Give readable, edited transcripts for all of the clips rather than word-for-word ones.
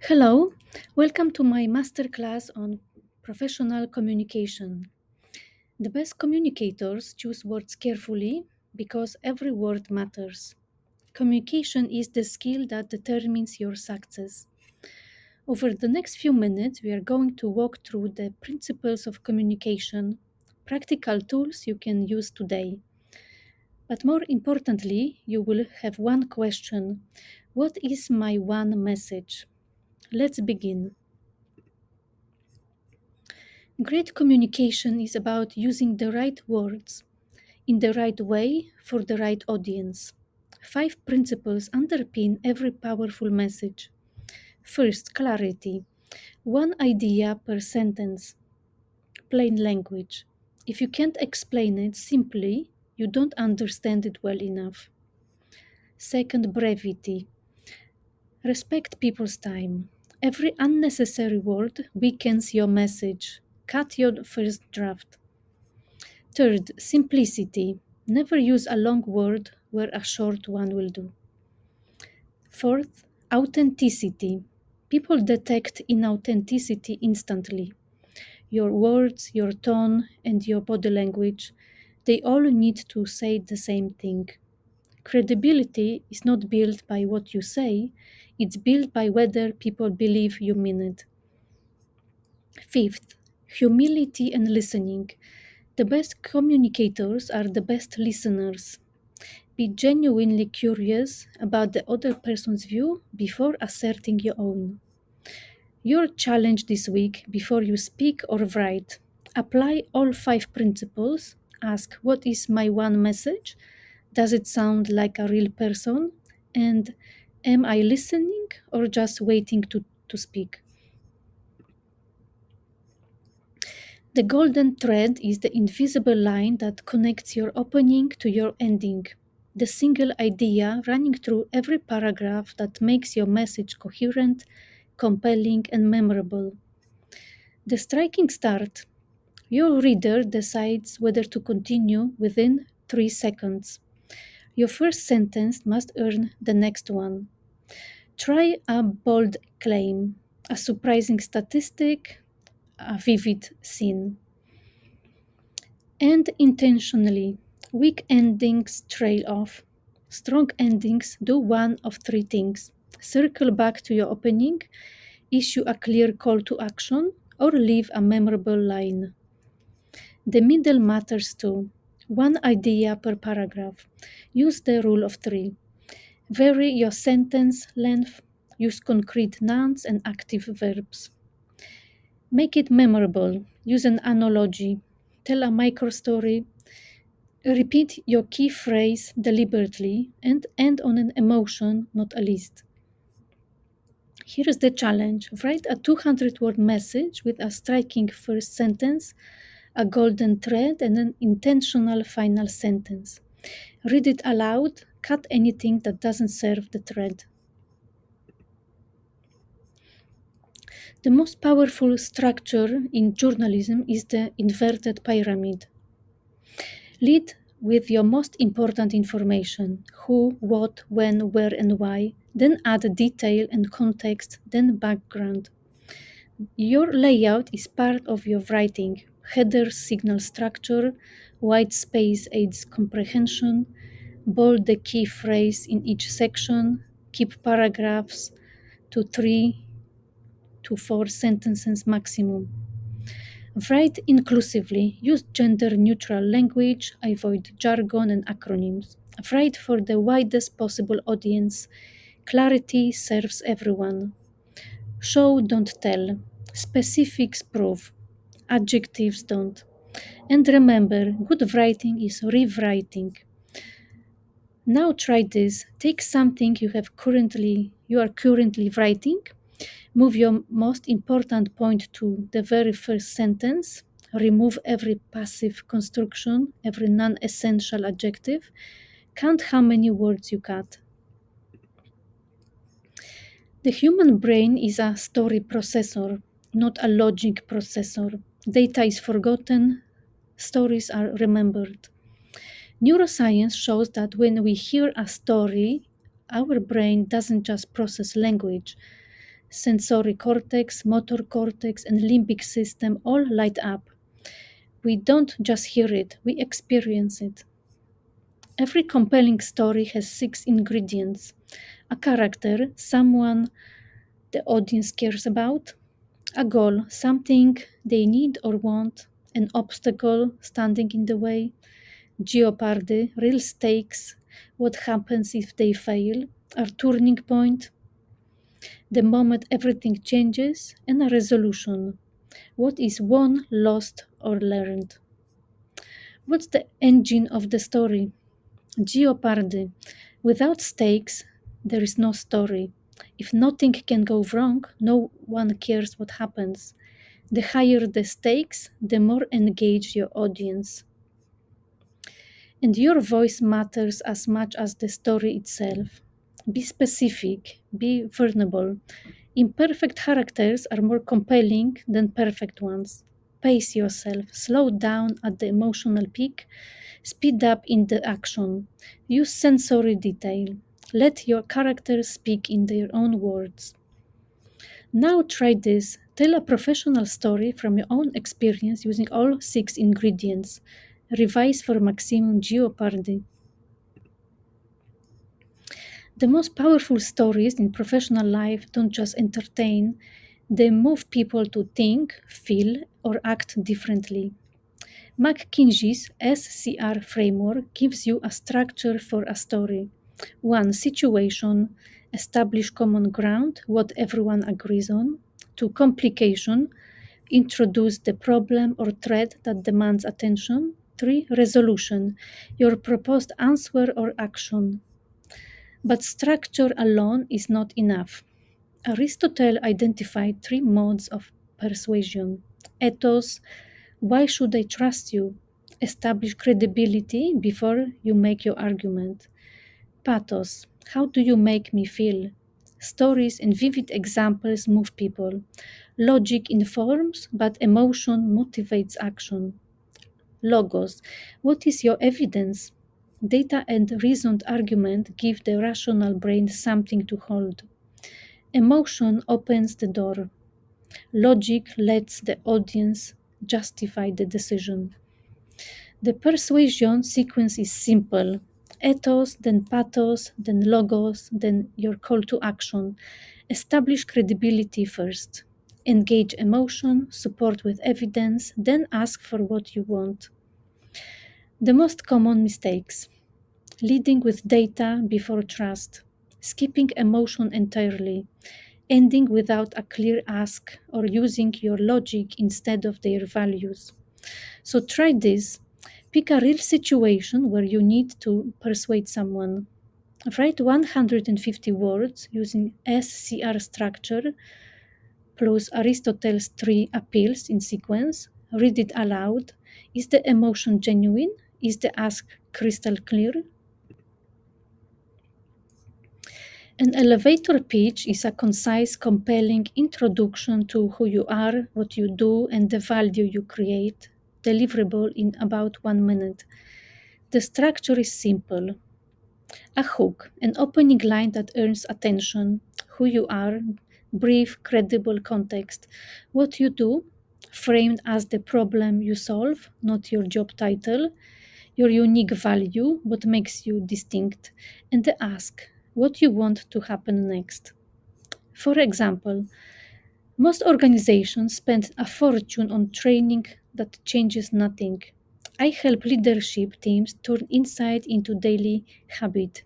Hello, welcome to my masterclass on professional communication. The best communicators choose words carefully because every word matters. Communication is the skill that determines your success. Over the next few minutes, we are going to walk through the principles of communication, practical tools you can use today. But more importantly, you will have one question: what is my one message? Let's begin. Great communication is about using the right words in the right way for the right audience. Five principles underpin every powerful message. First, clarity. One idea per sentence. Plain language. If you can't explain it simply, you don't understand it well enough. Second, brevity. Respect people's time. Every unnecessary word weakens your message. Cut your first draft. Third, simplicity. Never use a long word where a short one will do. Fourth, authenticity. People detect inauthenticity instantly. Your words, your tone, and your body language, they all need to say the same thing. Credibility is not built by what you say, it's built by whether people believe you mean it. Fifth, humility and listening. The best communicators are the best listeners. Be genuinely curious about the other person's view before asserting your own. Your challenge this week before you speak or write. Apply all five principles. Ask, what is my one message? Does it sound like a real person? And am I listening or just waiting to speak? The golden thread is the invisible line that connects your opening to your ending. The single idea running through every paragraph that makes your message coherent, compelling, and memorable. The striking start. Your reader decides whether to continue within 3 seconds. Your first sentence must earn the next one. Try a bold claim, a surprising statistic, a vivid scene. End intentionally. Weak endings trail off. Strong endings do one of three things: circle back to your opening, issue a clear call to action, or leave a memorable line. The middle matters too. One idea per paragraph. Use the rule of three. Vary your sentence length. Use concrete nouns and active verbs. Make it memorable. Use an analogy. Tell a micro story. Repeat your key phrase deliberately and end on an emotion, not a list. Here is the challenge: write a 200-word message with a striking first sentence, a golden thread, and an intentional final sentence. Read it aloud, cut anything that doesn't serve the thread. The most powerful structure in journalism is the inverted pyramid. Lead with your most important information: who, what, when, where, and why. Then add detail and context, then background. Your layout is part of your writing. Headers signal structure, white space aids comprehension, bold the key phrase in each section, keep paragraphs to 3 to 4 sentences maximum. Write inclusively, use gender neutral language, avoid jargon and acronyms. Write for the widest possible audience. Clarity serves everyone. Show, don't tell. Specifics prove. Adjectives don't. And remember, good writing is rewriting. Now try this. Take something you are currently writing. Move your most important point to the very first sentence. Remove every passive construction, every non-essential adjective. Count how many words you cut. The human brain is a story processor, not a logic processor. Data is forgotten, stories are remembered. Neuroscience shows that when we hear a story, our brain doesn't just process language. sensory cortex, motor cortex, and limbic system all light up. We don't just hear it, we experience it. Every compelling story has 6 ingredients: a character, someone the audience cares about, a goal, something they need or want, an obstacle standing in the way, jeopardy, real stakes, what happens if they fail, a turning point, the moment everything changes, and a resolution, what is won, lost, or learned. What's the engine of the story? Jeopardy. Without stakes, there is no story. If nothing can go wrong, no one cares what happens. The higher the stakes, the more engaged your audience. And your voice matters as much as the story itself. Be specific, be vulnerable. Imperfect characters are more compelling than perfect ones. Pace yourself, slow down at the emotional peak, speed up in the action. Use sensory detail. Let your characters speak in their own words. Now try this. Tell a professional story from your own experience using all 6 ingredients. Revise for maximum jeopardy. The most powerful stories in professional life don't just entertain, they move people to think, feel, or act differently. McKinsey's SCR framework gives you a structure for a story. 1. Situation, establish common ground, what everyone agrees on. 2. Complication, introduce the problem or threat that demands attention. 3. Resolution, your proposed answer or action. But structure alone is not enough. Aristotle identified 3 modes of persuasion: ethos, why should I trust you? Establish credibility before you make your argument. Pathos, how do you make me feel? Stories and vivid examples move people. Logic informs, but emotion motivates action. Logos, what is your evidence? Data and reasoned argument give the rational brain something to hold. Emotion opens the door. Logic lets the audience justify the decision. The persuasion sequence is simple: ethos, then pathos, then logos, then your call to action. Establish credibility first. Engage emotion, support with evidence, then ask for what you want. The most common mistakes: leading with data before trust, skipping emotion entirely, ending without a clear ask, or using your logic instead of their values. So try this. Pick a real situation where you need to persuade someone. Write 150 words using SCR structure plus Aristotle's 3 appeals in sequence. Read it aloud. Is the emotion genuine? Is the ask crystal clear? An elevator pitch is a concise, compelling introduction to who you are, what you do, and the value you create, deliverable in about 1 minute. The structure is simple: a hook, an opening line that earns attention, who you are, brief, credible context, what you do, framed as the problem you solve, not your job title, your unique value, what makes you distinct, and the ask, what you want to happen next. For example, most organizations spend a fortune on training that changes nothing. I help leadership teams turn insight into daily habit,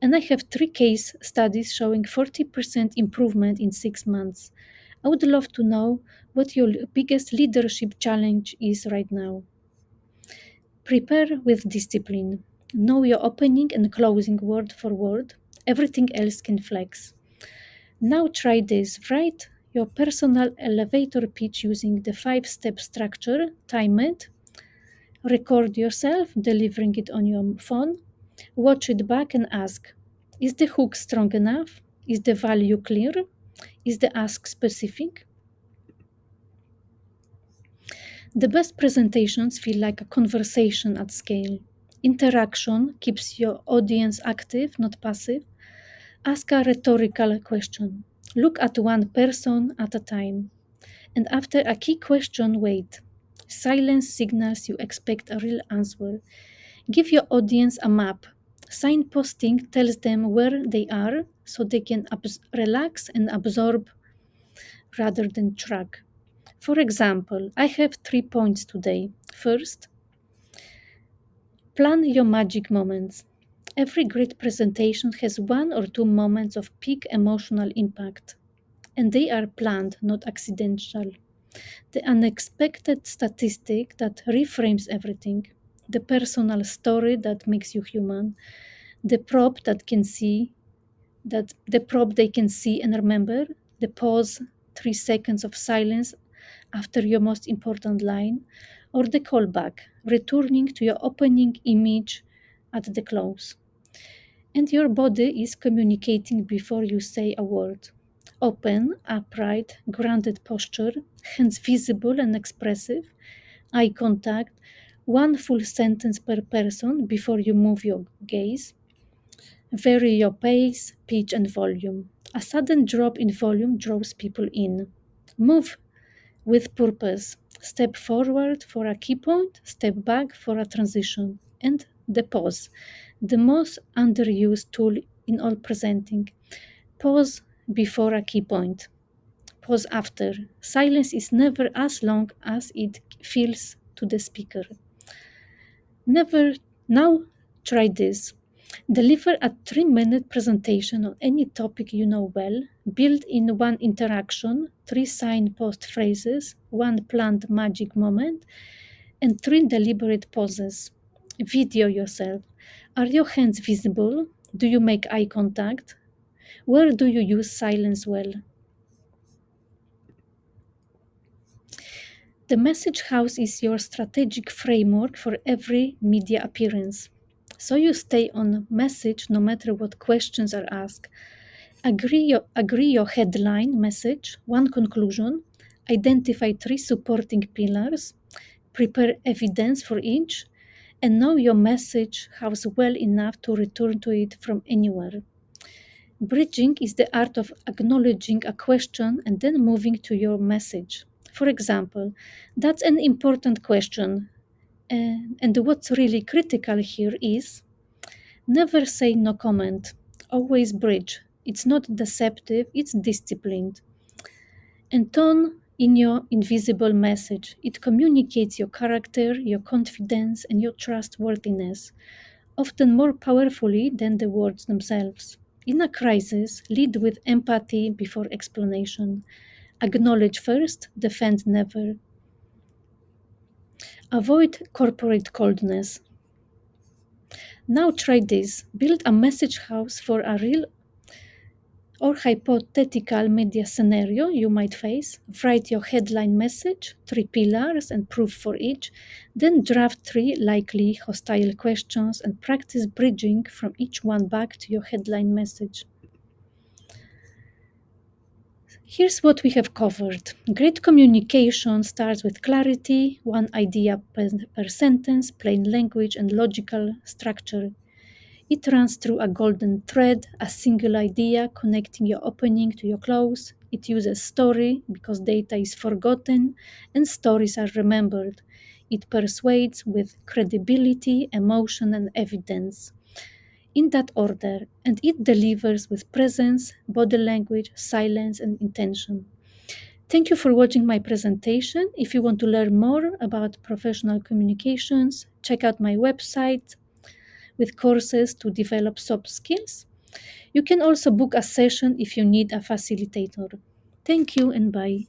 and I have 3 case studies showing 40% improvement in 6 months. I would love to know what your biggest leadership challenge is right now. Prepare with discipline. Know your opening and closing word for word. Everything else can flex. Now try this. Write your personal elevator pitch using the 5 step structure, time it, record yourself delivering it on your phone, watch it back and ask, is the hook strong enough? Is the value clear? Is the ask specific? The best presentations feel like a conversation at scale. Interaction keeps your audience active, not passive. Ask a rhetorical question. Look at one person at a time. And after a key question, wait. Silence signals you expect a real answer. Give your audience a map. Signposting tells them where they are so they can relax and absorb rather than track. For example, I have 3 points today. First, plan your magic moments. Every great presentation has one or two moments of peak emotional impact, and they are planned, not accidental. The unexpected statistic that reframes everything, the personal story that makes you human, the prop they can see and remember, the pause, 3 seconds of silence after your most important line, or the callback, returning to your opening image at the close. And your body is communicating before you say a word. Open, upright, grounded posture, hands visible and expressive, eye contact, one full sentence per person before you move your gaze. Vary your pace, pitch, and volume. A sudden drop in volume draws people in. Move with purpose. Step forward for a key point, step back for a transition. And the pause, the most underused tool in all presenting. Pause before a key point. Pause after. Silence is never as long as it feels to the speaker. Never now try this. Deliver a 3-minute presentation on any topic you know well. Build in one interaction, 3 signpost phrases, one planned magic moment, and 3 deliberate pauses. Video yourself. Are your hands visible? Do you make eye contact? Where do you use silence well? The message house is your strategic framework for every media appearance. So you stay on message no matter what questions are asked. Agree your headline message, one conclusion, identify 3 supporting pillars, prepare evidence for each, and know your message house well enough to return to it from anywhere. Bridging is the art of acknowledging a question and then moving to your message. For example, that's an important question. And what's really critical here is never say no comment, always bridge. It's not deceptive, it's disciplined. And tone in your invisible message. It communicates your character, your confidence, and your trustworthiness, often more powerfully than the words themselves. In a crisis, lead with empathy before explanation. Acknowledge first, defend never. Avoid corporate coldness. Now try this. Build a message house for a real or hypothetical media scenario you might face. Write your headline message, 3 pillars, and proof for each. Then draft 3 likely hostile questions and practice bridging from each one back to your headline message. Here's what we have covered. Great communication starts with clarity, one idea per sentence, plain language, and logical structure. It runs through a golden thread, a single idea connecting your opening to your close. It uses story because data is forgotten and stories are remembered. It persuades with credibility, emotion, and evidence. In that order, and it delivers with presence, body language, silence, and intention. Thank you for watching my presentation. If you want to learn more about professional communications, check out my website with courses to develop soft skills. You can also book a session if you need a facilitator. Thank you and bye.